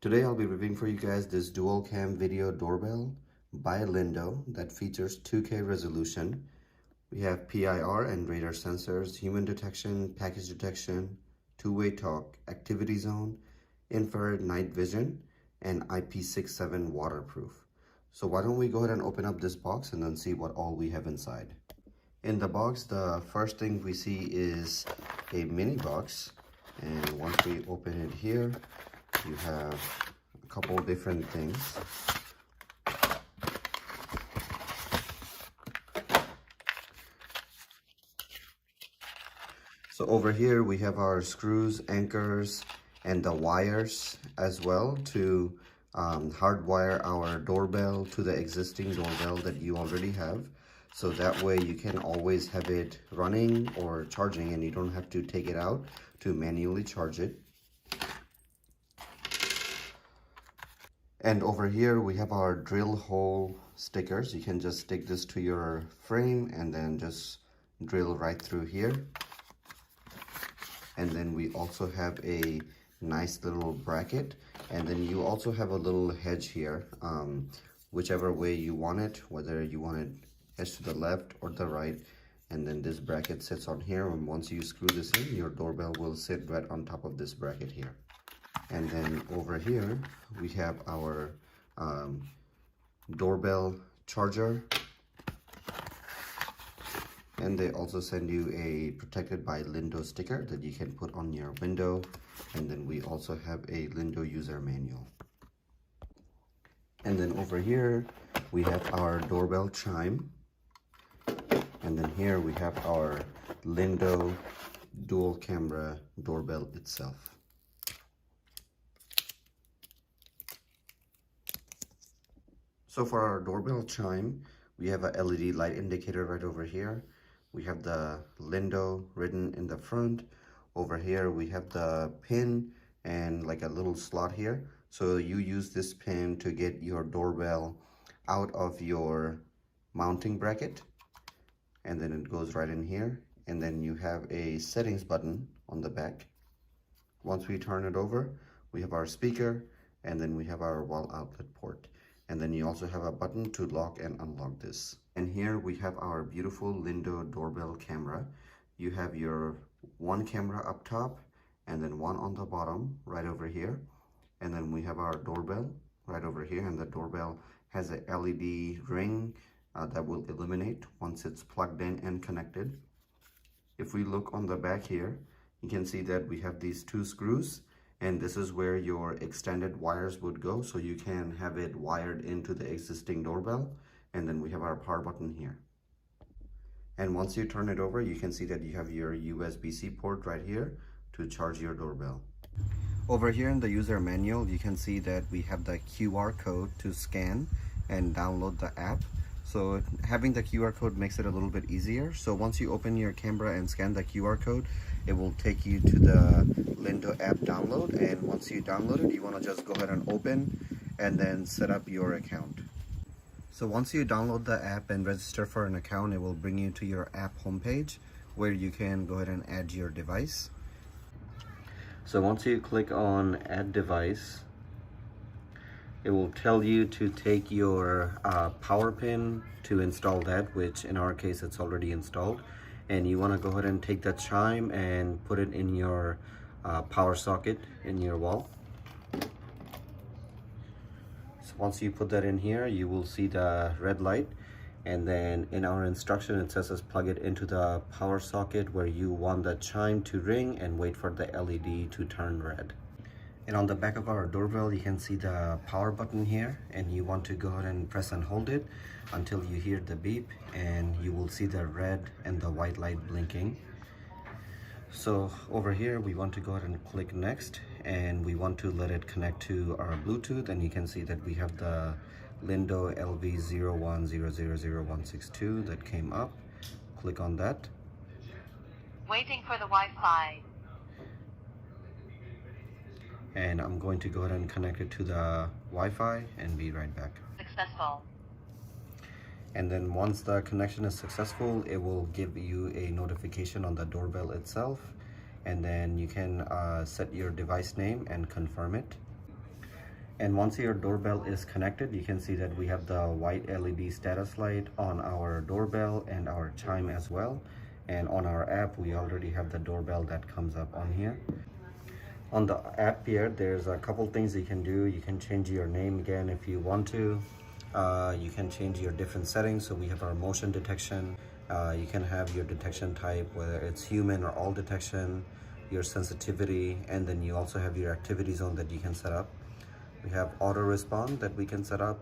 Today I'll be reviewing for you guys this dual cam video doorbell by Lindo that features 2K resolution. We have PIR and radar sensors, human detection, package detection, two-way talk, activity zone, infrared night vision, and IP67 waterproof. So why don't we go ahead and open up this box and then see what all we have inside. In the box, the first thing we see is a mini box, and once we open it here, you have a couple different things. So over here we have our screws, anchors, and the wires as well to hardwire our doorbell to the existing doorbell that you already have. So that way you can always have it running or charging and you don't have to take it out to manually charge it. And over here we have our drill hole stickers. You can just stick this to your frame and then just drill right through here. And then we also have a nice little bracket, and then you also have a little hedge here, whichever way you want it, whether you want it edge to the left or the right. And then this bracket sits on here, and once you screw this in, your doorbell will sit right on top of this bracket here. And then over here we have our doorbell charger, and they also send you a protected by Lindo sticker that you can put on your window. And then we also have a Lindo user manual. And then over here we have our doorbell chime, and then here we have our Lindo dual camera doorbell itself. So for our doorbell chime, we have a LED light indicator right over here. We have the Lindo written in the front. Over here we have the pin and like a little slot here. So you use this pin to get your doorbell out of your mounting bracket. And then it goes right in here. And then you have a settings button on the back. Once we turn it over, we have our speaker, and then we have our wall outlet port. And then you also have a button to lock and unlock this. And here we have our beautiful Lindo doorbell camera. You have your one camera up top and then one on the bottom right over here. And then we have our doorbell right over here, and the doorbell has a LED ring that will illuminate once it's plugged in and connected. If we look on the back here, you can see that we have these two screws, and this is where your extended wires would go, so you can have it wired into the existing doorbell. And then we have our power button here. And once you turn it over, you can see that you have your USB-C port right here to charge your doorbell. Over here in the user manual, you can see that we have the QR code to scan and download the app. So having the QR code makes it a little bit easier. So once you open your camera and scan the QR code, it will take you to the Lindo app download. And once you download it, you want to just go ahead and open and then set up your account. So once you download the app and register for an account, it will bring you to your app homepage where you can go ahead and add your device. So once you click on add device, it will tell you to take your power pin to install that, which in our case it's already installed. And you want to go ahead and take that chime and put it in your power socket in your wall. So once you put that in here, you will see the red light, and then in our instruction it says us plug it into the power socket where you want the chime to ring and wait for the LED to turn red. And on the back of our doorbell, you can see the power button here, and you want to go ahead and press and hold it until you hear the beep, and you will see the red and the white light blinking. So over here we want to go ahead and click next, and we want to let it connect to our Bluetooth, and you can see that we have the Lindo LV01000162 that came up. Click on that. Waiting for the Wi-Fi. And I'm going to go ahead and connect it to the Wi-Fi and be right back. Successful. And then once the connection is successful, it will give you a notification on the doorbell itself, and then you can set your device name and confirm it. And once your doorbell is connected, you can see that we have the white LED status light on our doorbell and our chime as well. And on our app, we already have the doorbell that comes up on here. On the app here, there's a couple things you can do. You can change your name again if you want to. You can change your different settings. So we have our motion detection. You can have your detection type, whether it's human or all detection, your sensitivity, and then you also have your activity zone that you can set up. We have auto respond that we can set up,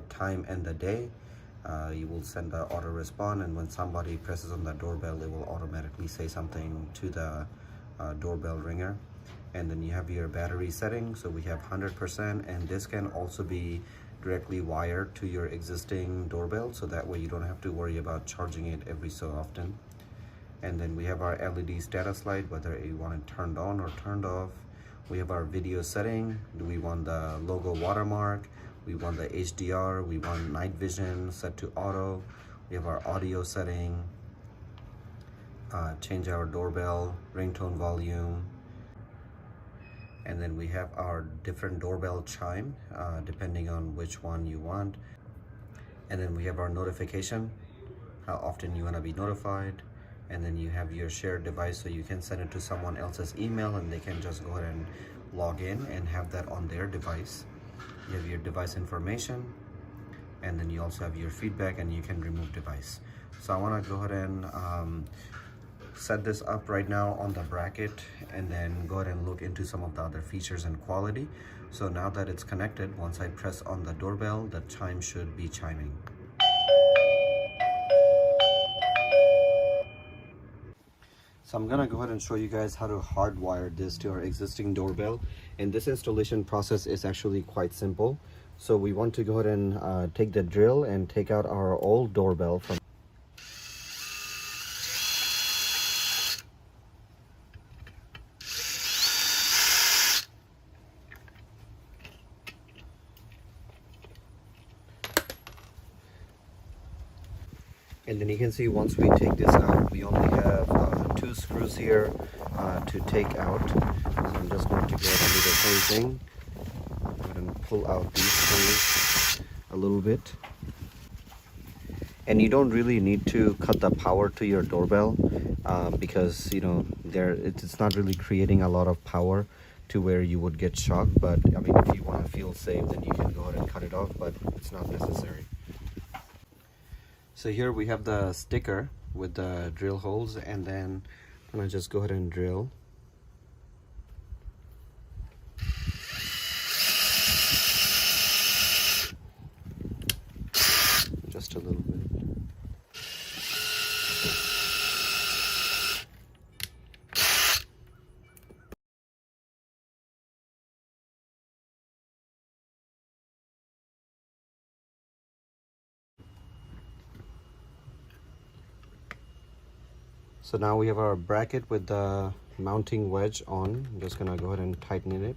time and the day. You will send the auto respond, and when somebody presses on the doorbell, it will automatically say something to the doorbell ringer. And then you have your battery setting. So we have 100%, and this can also be directly wired to your existing doorbell, so that way you don't have to worry about charging it every so often. And then we have our LED status light, whether you want it turned on or turned off. We have our video setting. Do we want the logo watermark? We want the HDR. We want night vision set to auto. We have our audio setting. Change our doorbell ringtone volume. And then we have our different doorbell chime, depending on which one you want. And then we have our notification, how often you want to be notified. And then you have your shared device, so you can send it to someone else's email and they can just go ahead and log in and have that on their device. You have your device information, and then you also have your feedback, and you can remove device. So I want to go ahead and set this up right now on the bracket, and then go ahead and look into some of the other features and quality. So now that it's connected, once I press on the doorbell, the chime should be chiming. So I'm gonna go ahead and show you guys how to hardwire this to our existing doorbell. And this installation process is actually quite simple. So we want to go ahead and take the drill and take out our old doorbell from. And then you can see once we take this out, we only have 2 screws here to take out. So I'm just going to go ahead and do the same thing. Go ahead and pull out these screws a little bit. And you don't really need to cut the power to your doorbell because it's not really creating a lot of power to where you would get shocked. But I mean, if you want to feel safe, then you can go ahead and cut it off, but it's not necessary. So here we have the sticker with the drill holes, and then I'm gonna just go ahead and drill. Just a little bit. So now we have our bracket with the mounting wedge on. I'm just gonna go ahead and tighten it.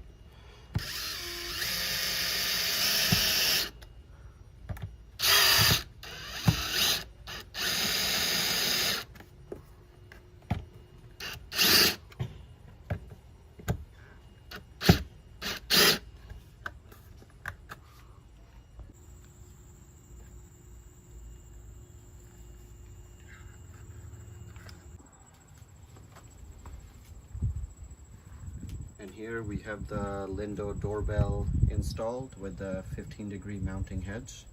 And here we have the Lindo doorbell installed with the 15-degree mounting hedge.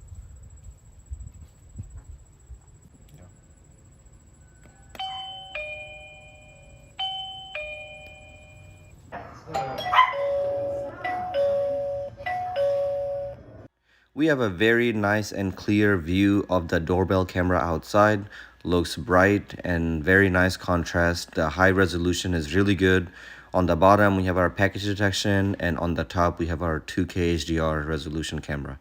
We have a very nice and clear view of the doorbell camera outside. Looks bright and very nice contrast. The high resolution is really good. On the bottom we have our package detection, and on the top we have our 2K HDR resolution camera.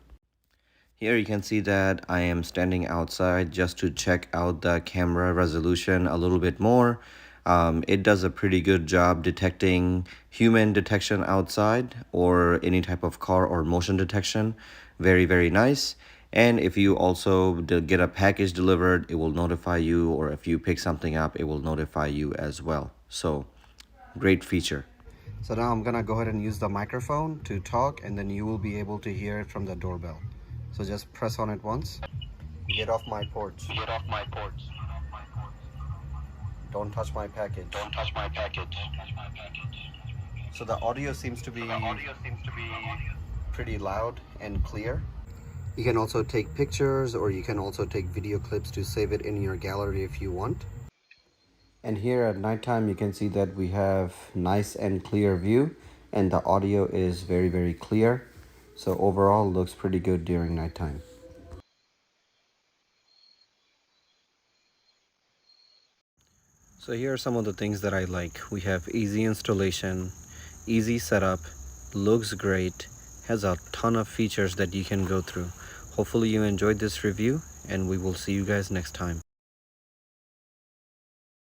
Here you can see that I am standing outside just to check out the camera resolution a little bit more. It does a pretty good job detecting human detection outside or any type of car or motion detection. Very, very nice. And if you also get a package delivered, it will notify you, or if you pick something up, it will notify you as well. So great feature. So now I'm gonna go ahead and use the microphone to talk, and then you will be able to hear it from the doorbell. So just press on it once. Get off my porch. Get off my porch. Don't touch my package. Don't touch my package. So the audio seems to be The audio seems to be pretty loud and clear. You can also take pictures, or you can also take video clips to save it in your gallery if you want. And here at nighttime you can see that we have nice and clear view, and the audio is very clear. So overall looks pretty good during nighttime. So here are some of the things that I like. We have easy installation, easy setup, looks great, has a ton of features that you can go through. Hopefully you enjoyed this review, and we will see you guys next time.